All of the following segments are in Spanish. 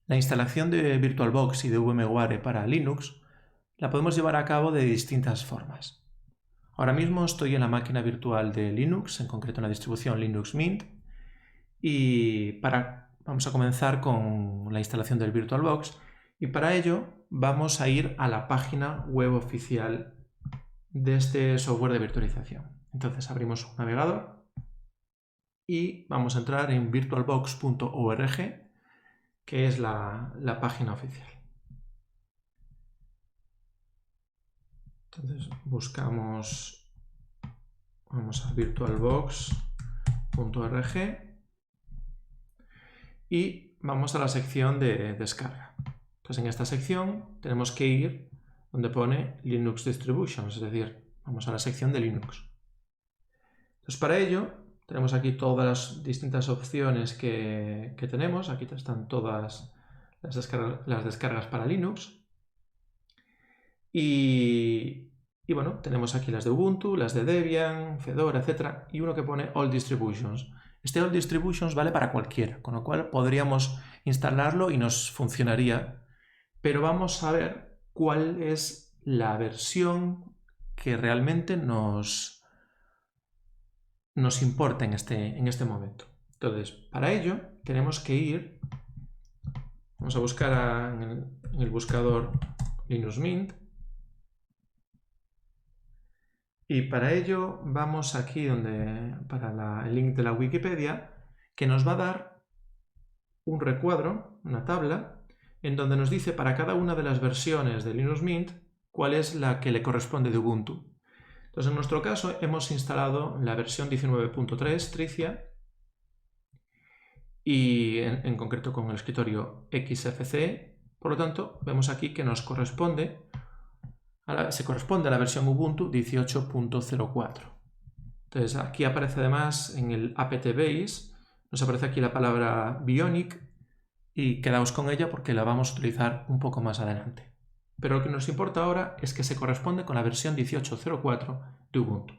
La instalación de VirtualBox y de VMware para Linux la podemos llevar a cabo de distintas formas. Ahora mismo estoy en la máquina virtual de Linux, en concreto en la distribución Linux Mint, y vamos a comenzar con la instalación del VirtualBox, y para ello vamos a ir a la página web oficial de este software de virtualización. Entonces abrimos un navegador y vamos a entrar en virtualbox.org, que es la página oficial. Entonces buscamos, vamos a virtualbox.org y vamos a la sección de descarga. Entonces en esta sección tenemos que ir donde pone Linux Distributions, es decir, vamos a la sección de Linux. Entonces para ello tenemos aquí todas las distintas opciones que tenemos. Aquí están todas las descargas para Linux. Y bueno, tenemos aquí las de Ubuntu, las de Debian, Fedora, etc. Y uno que pone All Distributions. Este All Distributions vale para cualquiera, con lo cual podríamos instalarlo y nos funcionaría. Pero vamos a ver cuál es la versión que realmente nos importa en este momento. Entonces, para ello tenemos que ir, vamos a buscar en el buscador Linux Mint, y para ello vamos aquí para el link de la Wikipedia, que nos va a dar un recuadro, una tabla, en donde nos dice para cada una de las versiones de Linux Mint cuál es la que le corresponde de Ubuntu. Entonces, en nuestro caso hemos instalado la versión 19.3 Tricia, y en concreto con el escritorio XFCE. Por lo tanto, vemos aquí que se corresponde a la versión Ubuntu 18.04. Entonces aquí aparece además en el apt base, nos aparece aquí la palabra Bionic, y quedaos con ella porque la vamos a utilizar un poco más adelante. Pero lo que nos importa ahora es que se corresponde con la versión 18.04 de Ubuntu.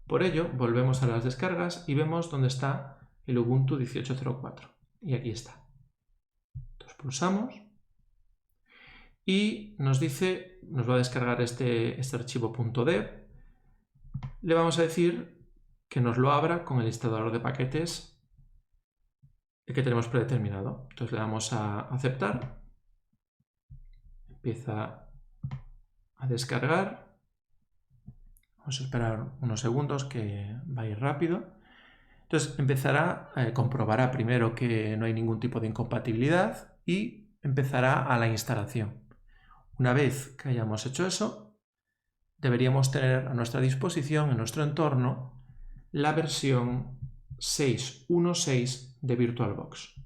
Por ello, volvemos a las descargas y vemos dónde está el Ubuntu 18.04. Y aquí está. Entonces pulsamos y nos va a descargar este archivo .deb. Le vamos a decir que nos lo abra con el instalador de paquetes que tenemos predeterminado. Entonces le damos a aceptar. Empieza a descargar. Vamos a esperar unos segundos que va a ir rápido. Entonces comprobará primero que no hay ningún tipo de incompatibilidad y empezará a la instalación. Una vez que hayamos hecho eso, deberíamos tener a nuestra disposición, en nuestro entorno, la versión 6.1.6 de VirtualBox.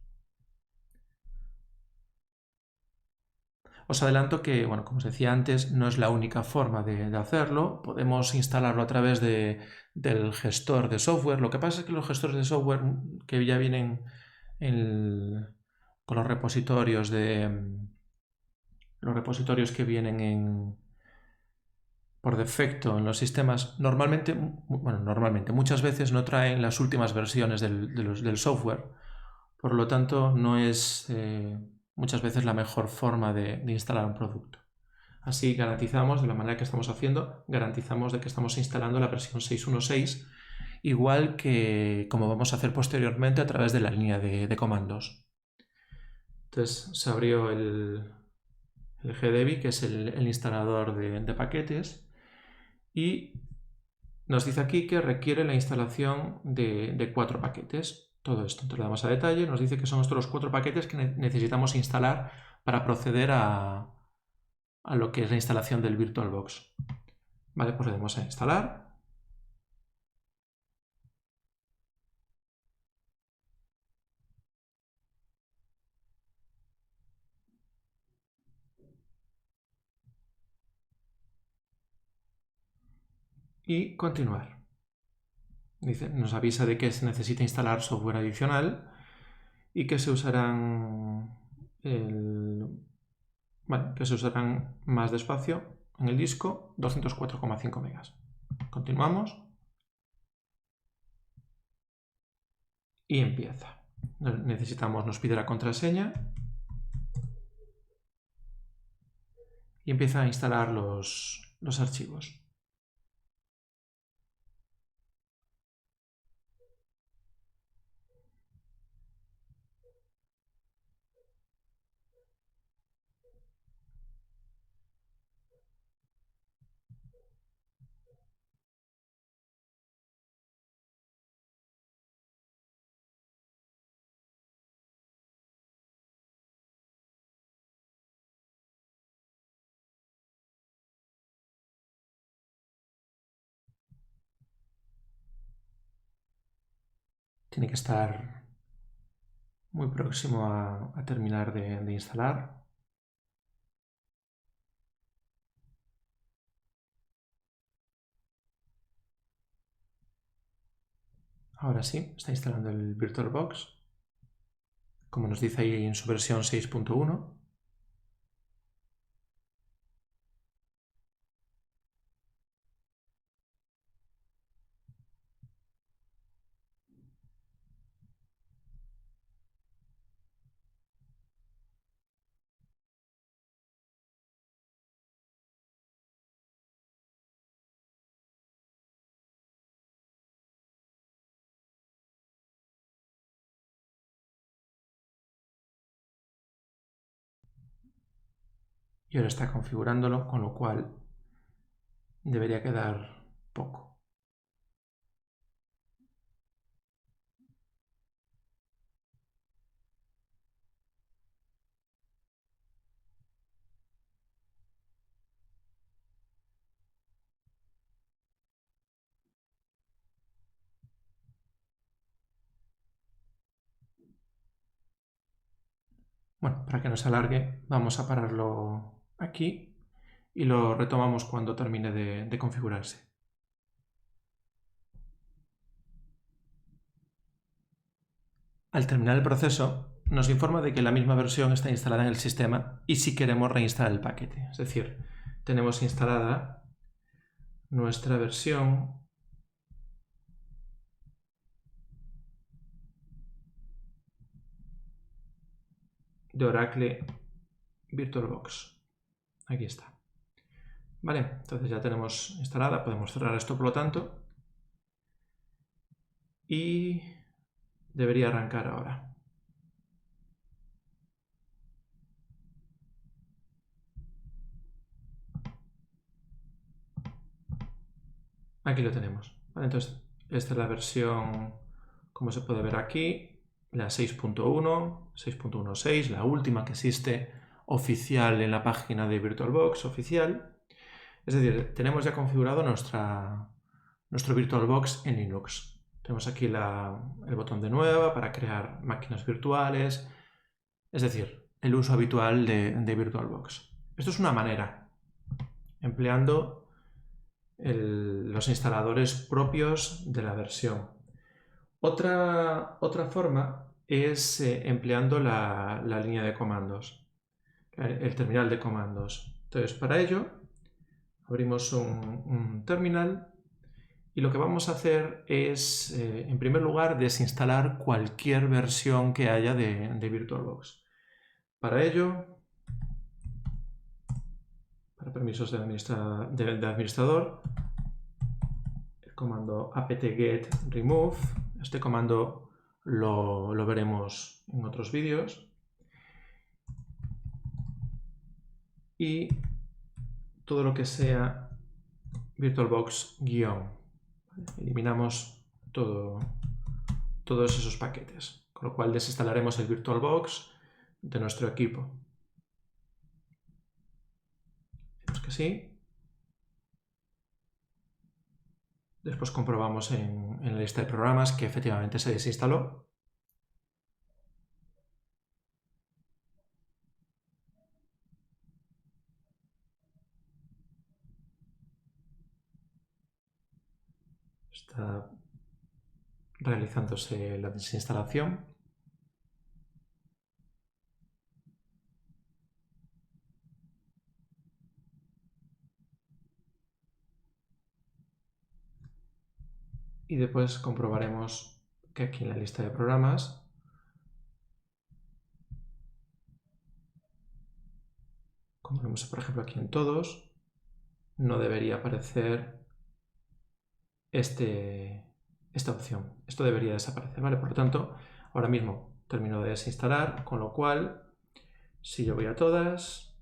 Os adelanto que, bueno, como os decía antes, no es la única forma de hacerlo. Podemos instalarlo a través del gestor de software. Lo que pasa es que los gestores de software que ya vienen con los repositorios que vienen por defecto en los sistemas, normalmente, muchas veces no traen las últimas versiones del software. Por lo tanto, no es muchas veces la mejor forma de instalar un producto. Así garantizamos, de la manera que estamos haciendo, garantizamos de que estamos instalando la versión 6.1.6, igual que como vamos a hacer posteriormente a través de la línea de comandos. Entonces se abrió el GDebi, que es el instalador de paquetes, y nos dice aquí que requiere la instalación de 4 paquetes. Todo esto, entonces le damos a detalle, nos dice que son estos los 4 paquetes que necesitamos instalar para proceder a lo que es la instalación del VirtualBox. Vale, pues le damos a instalar. Y continuar. Nos avisa de que se necesita instalar software adicional y que se usarán más despacio en el disco, 204,5 megas. Continuamos y empieza. Nos pide la contraseña. y empieza a instalar los archivos. Tiene que estar muy próximo a terminar de instalar. Ahora sí, está instalando el VirtualBox, como nos dice ahí en su versión 6.1. Y ahora está configurándolo, con lo cual debería quedar poco. Bueno, para que no se alargue, vamos a pararlo aquí y lo retomamos cuando termine de configurarse. Al terminar el proceso, nos informa de que la misma versión está instalada en el sistema y si queremos reinstalar el paquete. Es decir, tenemos instalada nuestra versión de Oracle VirtualBox. Aquí está. Vale, entonces ya tenemos instalada, podemos cerrar esto por lo tanto y debería arrancar ahora. Aquí lo tenemos. Vale, entonces, esta es la versión, como se puede ver aquí, la 6.1, 6.16, la última que existe oficial en la página de VirtualBox oficial. Es decir, tenemos ya configurado nuestro VirtualBox en Linux. Tenemos aquí el botón de nueva para crear máquinas virtuales, es decir, el uso habitual de VirtualBox. Esto es una manera, empleando los instaladores propios de la versión. Otra forma es empleando la línea de comandos, el terminal de comandos. Entonces, para ello, abrimos un terminal y lo que vamos a hacer es, en primer lugar, desinstalar cualquier versión que haya de VirtualBox. Para ello, para permisos de administrador, el comando apt-get remove. Este comando lo veremos en otros vídeos. Y todo lo que sea VirtualBox guión. Eliminamos todos esos paquetes, con lo cual desinstalaremos el VirtualBox de nuestro equipo. Decimos que sí. Después comprobamos en la lista de programas que efectivamente se desinstaló. Está realizándose la desinstalación. Y después comprobaremos que aquí en la lista de programas como vemos por ejemplo aquí en todos, no debería aparecer esta opción. Esto debería desaparecer, ¿vale? Por lo tanto, ahora mismo termino de desinstalar, con lo cual, si yo voy a todas,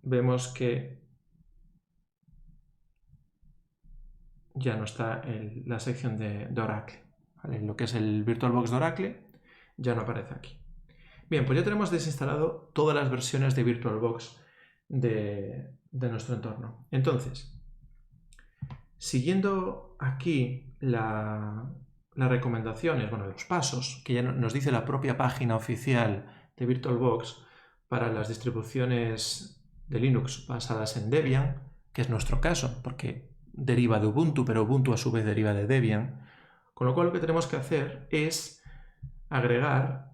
vemos que ya no está la sección de Oracle, ¿vale? Lo que es el VirtualBox de Oracle ya no aparece aquí. Bien, pues ya tenemos desinstalado todas las versiones de VirtualBox de nuestro entorno. Entonces, siguiendo aquí las recomendaciones, bueno, los pasos que ya nos dice la propia página oficial de VirtualBox para las distribuciones de Linux basadas en Debian, que es nuestro caso, porque deriva de Ubuntu, pero Ubuntu a su vez deriva de Debian, con lo cual lo que tenemos que hacer es agregar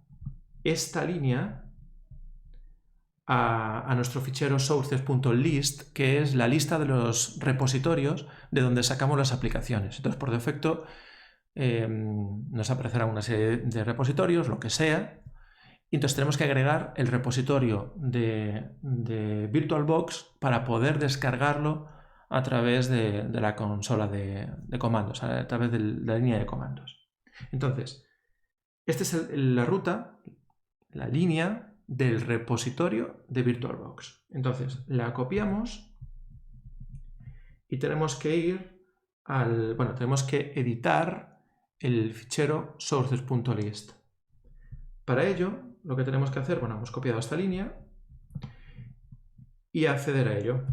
esta línea a nuestro fichero sources.list, que es la lista de los repositorios de donde sacamos las aplicaciones. Entonces, por defecto, nos aparecerá una serie de repositorios, lo que sea, y entonces tenemos que agregar el repositorio de VirtualBox para poder descargarlo a través de la consola de comandos, a través de la línea de comandos. Entonces, esta es la ruta, la línea del repositorio de VirtualBox. Entonces, la copiamos y tenemos que ir tenemos que editar el fichero sources.list. Para ello, lo que tenemos que hacer, hemos copiado esta línea y acceder a ello.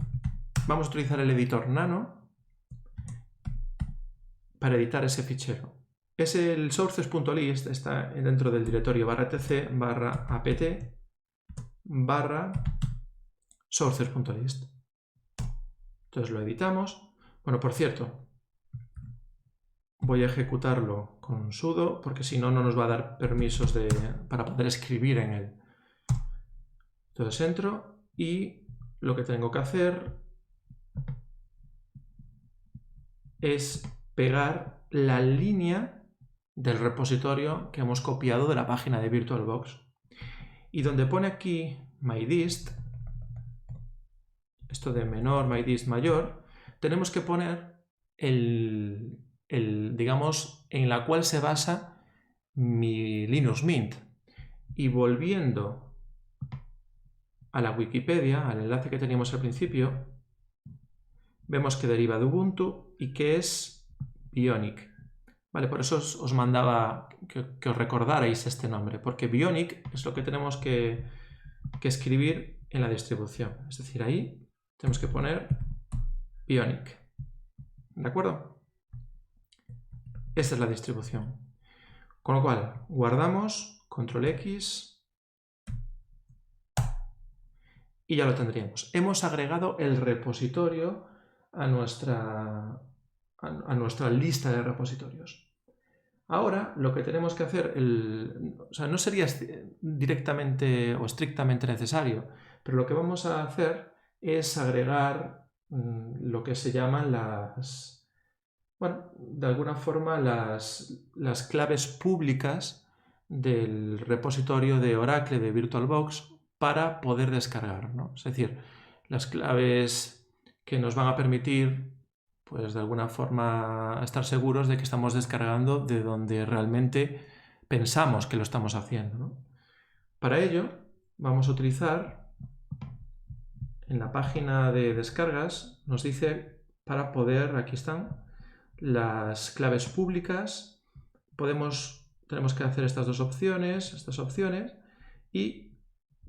Vamos a utilizar el editor Nano para editar ese fichero. El sources.list está dentro del directorio /etc/apt/sources.list. Entonces lo editamos. Bueno, por cierto, voy a ejecutarlo con sudo porque si no, no nos va a dar permisos para poder escribir en él. Entonces entro y lo que tengo que hacer es pegar la línea del repositorio que hemos copiado de la página de VirtualBox. Y donde pone aquí mydist, esto de menor, mydist mayor, tenemos que poner digamos, en la cual se basa mi Linux Mint. Y volviendo a la Wikipedia, al enlace que teníamos al principio, vemos que deriva de Ubuntu y que es Bionic. Vale, por eso os mandaba que os recordarais este nombre, porque Bionic es lo que tenemos que escribir en la distribución. Es decir, ahí tenemos que poner Bionic. ¿De acuerdo? Esta es la distribución. Con lo cual, guardamos, control X y ya lo tendríamos. Hemos agregado el repositorio a nuestra lista de repositorios. Ahora lo que tenemos que hacer, no sería directamente o estrictamente necesario, pero lo que vamos a hacer es agregar lo que se llaman de alguna forma las claves públicas del repositorio de Oracle de VirtualBox para poder descargar, ¿no? Es decir, las claves que nos van a permitir, pues de alguna forma, estar seguros de que estamos descargando de donde realmente pensamos que lo estamos haciendo, ¿no? Para ello, vamos a utilizar, en la página de descargas, nos dice para poder, aquí están, las claves públicas. Tenemos que hacer estas opciones, y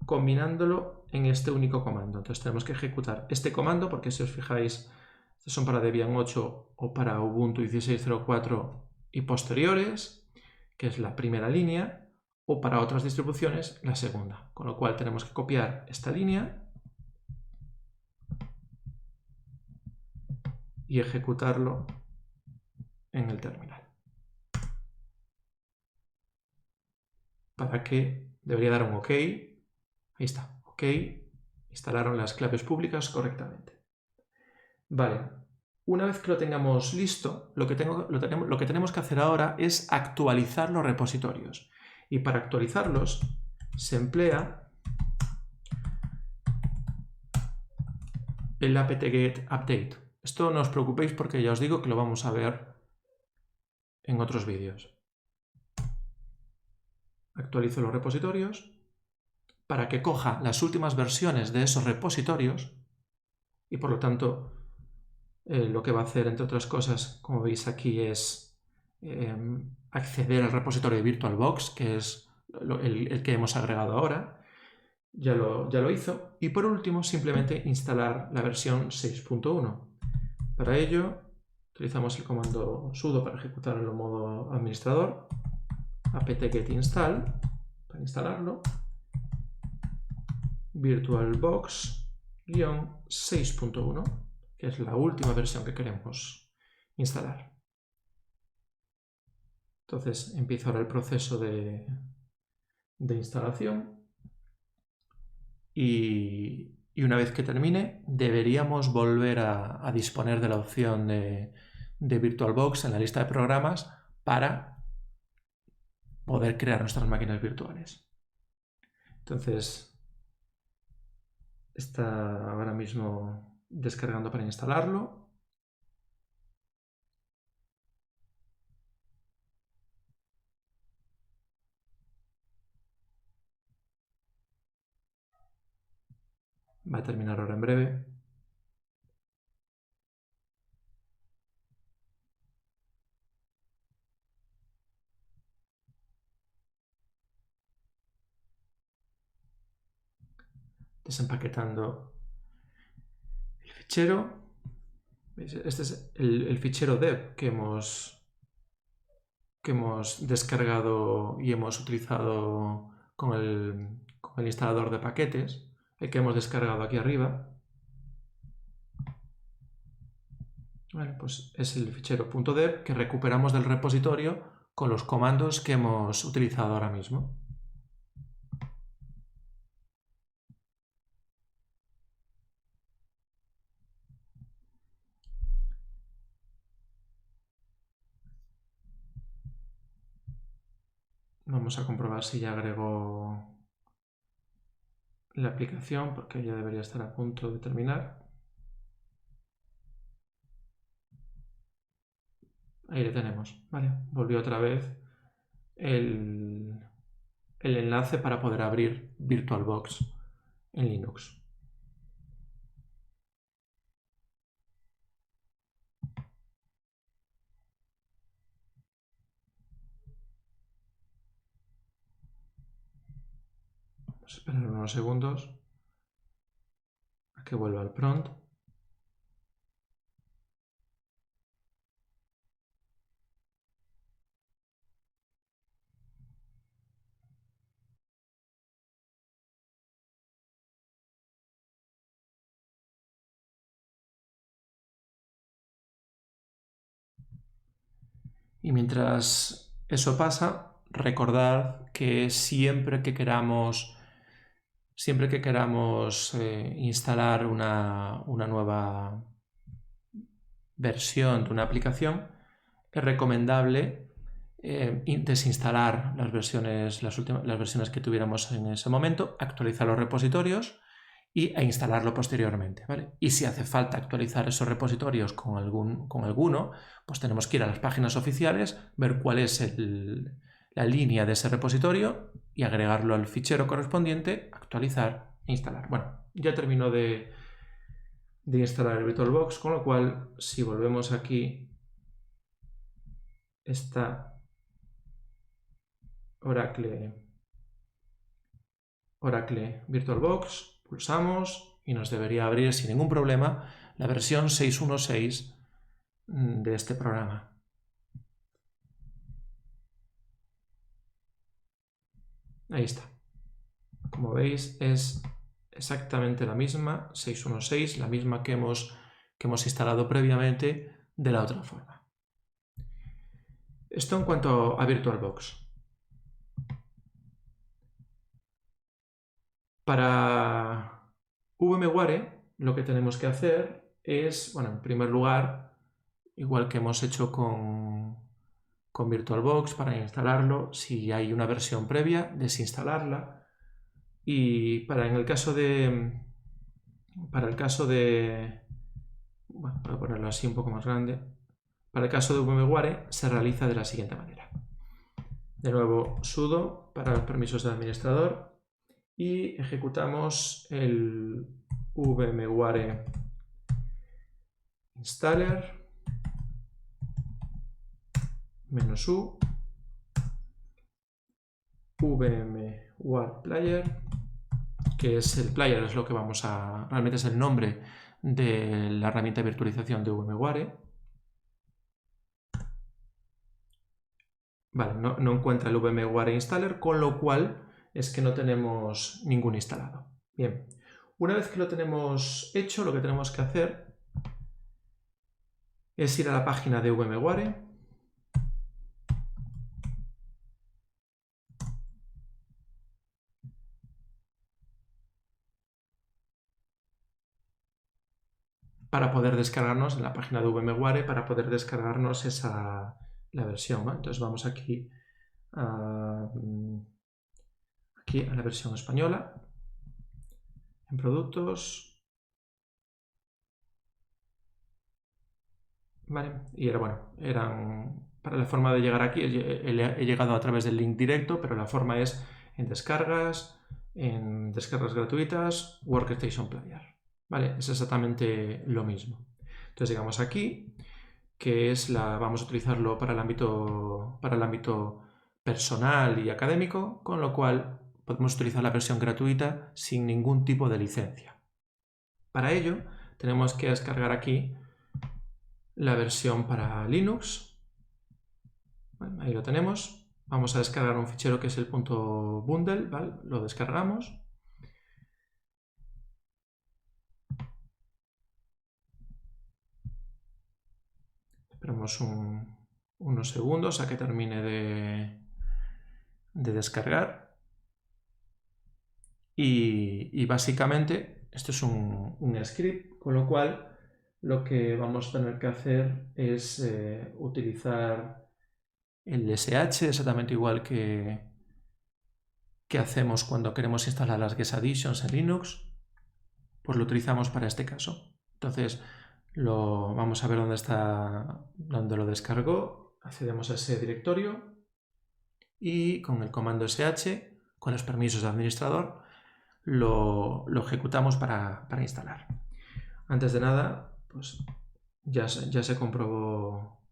combinándolo en este único comando. Entonces tenemos que ejecutar este comando, porque si os fijáis, estos son para Debian 8 o para Ubuntu 16.04 y posteriores, que es la primera línea, o para otras distribuciones, la segunda. Con lo cual tenemos que copiar esta línea y ejecutarlo en el terminal. Para que debería dar un OK. Ahí está, OK. Instalaron las claves públicas correctamente. Vale, una vez que lo tengamos listo, lo que tenemos que hacer ahora es actualizar los repositorios. Y para actualizarlos se emplea el apt-get update. Esto no os preocupéis porque ya os digo que lo vamos a ver en otros vídeos. Actualizo los repositorios para que coja las últimas versiones de esos repositorios y por lo tanto lo que va a hacer, entre otras cosas, como veis aquí, es acceder al repositorio de VirtualBox, que es el que hemos agregado ahora. Ya lo hizo. Y por último, simplemente instalar la versión 6.1. Para ello, utilizamos el comando sudo para ejecutarlo en modo administrador, apt-get install, para instalarlo, VirtualBox-6.1, que es la última versión que queremos instalar. Entonces empiezo ahora el proceso de instalación y una vez que termine deberíamos volver a disponer de la opción de VirtualBox en la lista de programas para poder crear nuestras máquinas virtuales. Entonces está ahora mismo descargando para instalarlo. Va a terminar ahora en breve. Desempaquetando el fichero. Este es el fichero dev que hemos descargado y hemos utilizado con el instalador de paquetes, el que hemos descargado aquí arriba. Bueno, pues es el fichero .dev que recuperamos del repositorio con los comandos que hemos utilizado ahora mismo. Vamos a comprobar si ya agregó la aplicación, porque ya debería estar a punto de terminar. Ahí le tenemos, ¿vale? Volvió otra vez el enlace para poder abrir VirtualBox en Linux. Vamos a esperar unos segundos a que vuelva el prompt. Y mientras eso pasa, recordad que siempre que queramos instalar una nueva versión de una aplicación, es recomendable desinstalar las versiones que tuviéramos en ese momento, actualizar los repositorios e instalarlo posteriormente, ¿vale? Y si hace falta actualizar esos repositorios con alguno, pues tenemos que ir a las páginas oficiales, ver cuál es la línea de ese repositorio y agregarlo al fichero correspondiente, actualizar e instalar. Bueno, ya terminó de instalar el VirtualBox, con lo cual si volvemos aquí está Oracle VirtualBox, pulsamos y nos debería abrir sin ningún problema la versión 6.1.6 de este programa. Ahí está. Como veis es exactamente la misma, 6.1.6, la misma que hemos instalado previamente de la otra forma. Esto en cuanto a VirtualBox. Para VMware lo que tenemos que hacer es, bueno, en primer lugar, igual que hemos hecho con VirtualBox para instalarlo, si hay una versión previa, desinstalarla Y para el caso de... Bueno, voy a ponerlo así un poco más grande. Para el caso de VMware se realiza de la siguiente manera. De nuevo, sudo para los permisos del administrador y ejecutamos el VMware installer -u VMware player, que es el player, es lo que vamos a... realmente es el nombre de la herramienta de virtualización de VMware. Vale, no encuentra el VMware installer, con lo cual es que no tenemos ningún instalado. Bien, una vez que lo tenemos hecho, lo que tenemos que hacer es ir a la página de VMware. Para poder descargarnos en la página de VMware, para poder descargarnos la versión, ¿no? Entonces vamos aquí a la versión española, en productos, ¿vale? Y para la forma de llegar aquí, he llegado a través del link directo, pero la forma es en descargas gratuitas, Workstation Player, ¿vale? Es exactamente lo mismo. Entonces llegamos aquí, que vamos a utilizarlo para el ámbito personal y académico, con lo cual podemos utilizar la versión gratuita sin ningún tipo de licencia. Para ello, tenemos que descargar aquí la versión para Linux. Bueno, ahí lo tenemos. Vamos a descargar un fichero que es el .bundle, ¿vale? Lo descargamos. Esperamos unos segundos a que termine de descargar. Y básicamente esto es un script, con lo cual lo que vamos a tener que hacer es utilizar el sh, exactamente igual que hacemos cuando queremos instalar las Guest Additions en Linux, pues lo utilizamos para este caso. Entonces vamos a ver dónde lo descargó, accedemos a ese directorio y con el comando sh, con los permisos de administrador, lo ejecutamos para instalar. Antes de nada, pues ya se comprobó,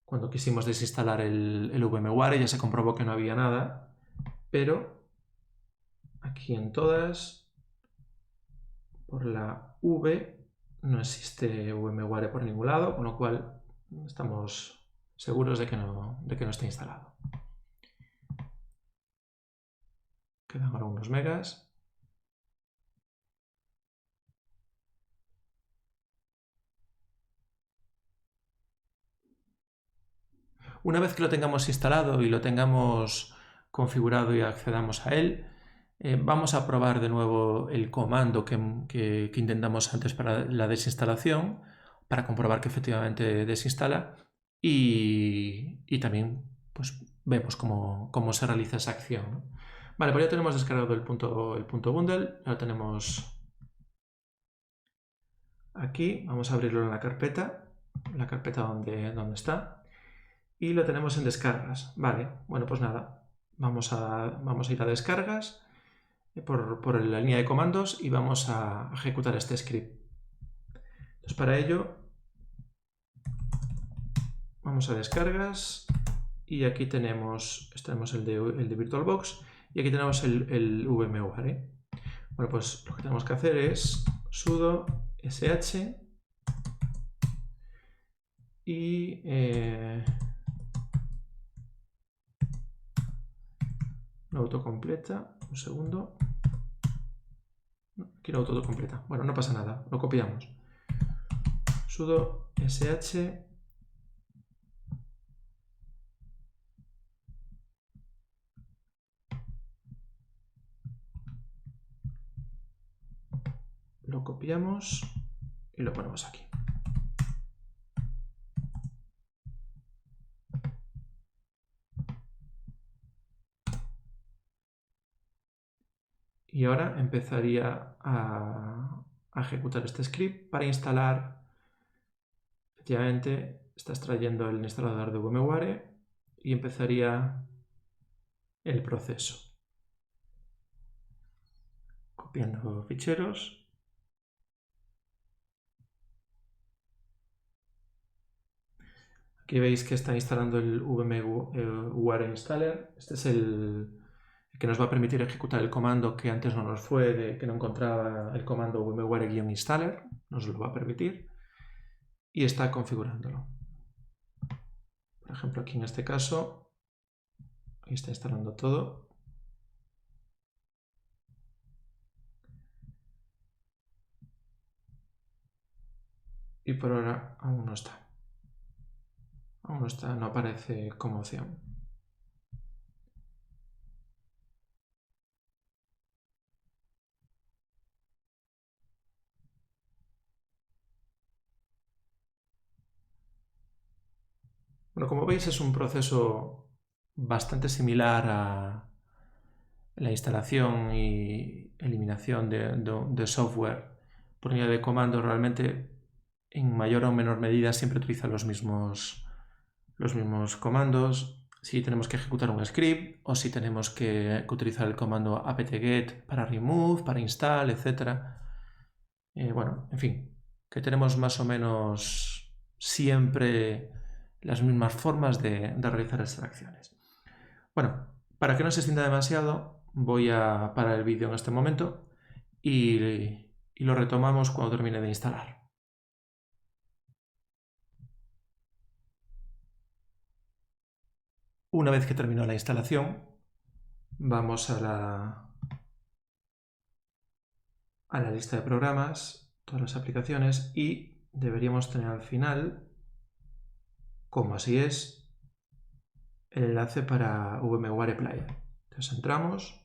cuando quisimos desinstalar el VMware, ya se comprobó que no había nada, pero aquí en todas, por la V, no existe VMware por ningún lado, con lo cual estamos seguros de que no está instalado. Quedan ahora unos megas. Una vez que lo tengamos instalado y lo tengamos configurado y accedamos a él, vamos a probar de nuevo el comando que intentamos antes para la desinstalación, para comprobar que efectivamente desinstala y también pues, vemos cómo se realiza esa acción, ¿no? Vale, pues ya tenemos descargado el punto bundle, ya lo tenemos aquí. Vamos a abrirlo en la carpeta donde está. Y lo tenemos en descargas. Vale, bueno, pues nada, vamos a ir a descargas por la línea de comandos y vamos a ejecutar este script. Entonces para ello vamos a descargas y aquí tenemos el de VirtualBox y aquí tenemos el VMware. Bueno, pues lo que tenemos que hacer es sudo sh y no autocompleta, un segundo. No, aquí no autocompleta. Bueno, no pasa nada, lo copiamos. Sudo sh lo copiamos y lo ponemos aquí. Y ahora empezaría a ejecutar este script para instalar. Efectivamente, está extrayendo el instalador de VMware y empezaría el proceso. Copiando ficheros. Aquí veis que está instalando el VMware Installer. Este es el que nos va a permitir ejecutar el comando que antes no nos fue, que no encontraba el comando VMware-installer. Nos lo va a permitir. Y está configurándolo. Por ejemplo, aquí en este caso, ahí está instalando todo. Y por ahora aún no está. Aún no está, no aparece como opción. Bueno, como veis es un proceso bastante similar a la instalación y eliminación de software por línea de comando. Realmente en mayor o menor medida siempre utiliza los mismos comandos. Si tenemos que ejecutar un script o si tenemos que utilizar el comando apt-get para remove, para install, etc. Bueno, en fin, que tenemos más o menos siempre las mismas formas de realizar extracciones. Bueno, para que no se extienda demasiado, voy a parar el vídeo en este momento y lo retomamos cuando termine de instalar. Una vez que terminó la instalación, vamos a la lista de programas, todas las aplicaciones, y deberíamos tener al final, como así es, el enlace para VMware Player. Entonces entramos.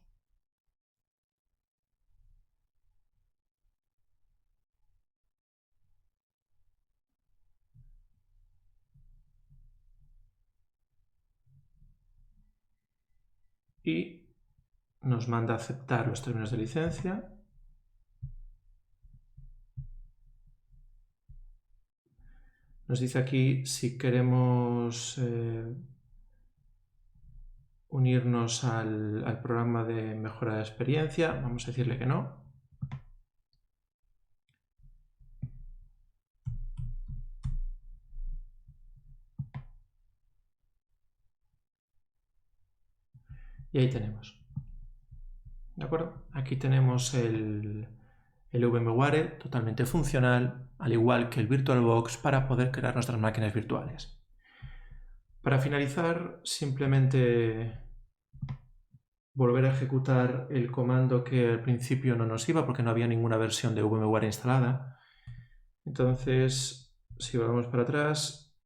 Y nos manda a aceptar los términos de licencia. Nos dice aquí si queremos unirnos al programa de mejora de experiencia. Vamos a decirle que no. Y ahí tenemos. ¿De acuerdo? Aquí tenemos el VMware totalmente funcional, al igual que el VirtualBox, para poder crear nuestras máquinas virtuales. Para finalizar, simplemente volver a ejecutar el comando que al principio no nos iba porque no había ninguna versión de VMware instalada. Entonces, si vamos para atrás,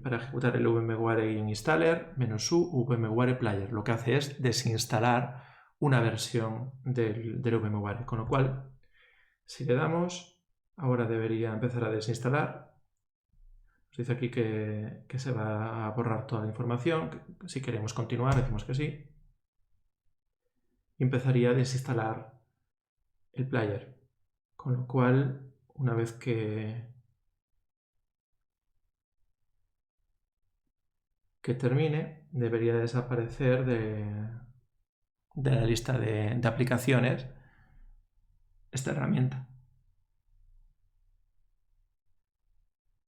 para ejecutar el VMware installer -u VMware Player, lo que hace es desinstalar una versión del VMware, con lo cual si le damos, ahora debería empezar a desinstalar. Nos dice aquí que se va a borrar toda la información. Si queremos continuar, decimos que sí. Y empezaría a desinstalar el player, con lo cual una vez que termine, debería desaparecer de la lista de aplicaciones esta herramienta.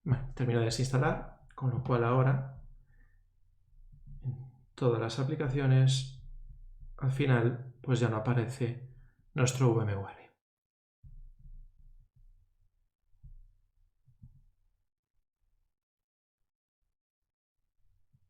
Bueno, termino de desinstalar, con lo cual ahora en todas las aplicaciones al final pues ya no aparece nuestro VMware.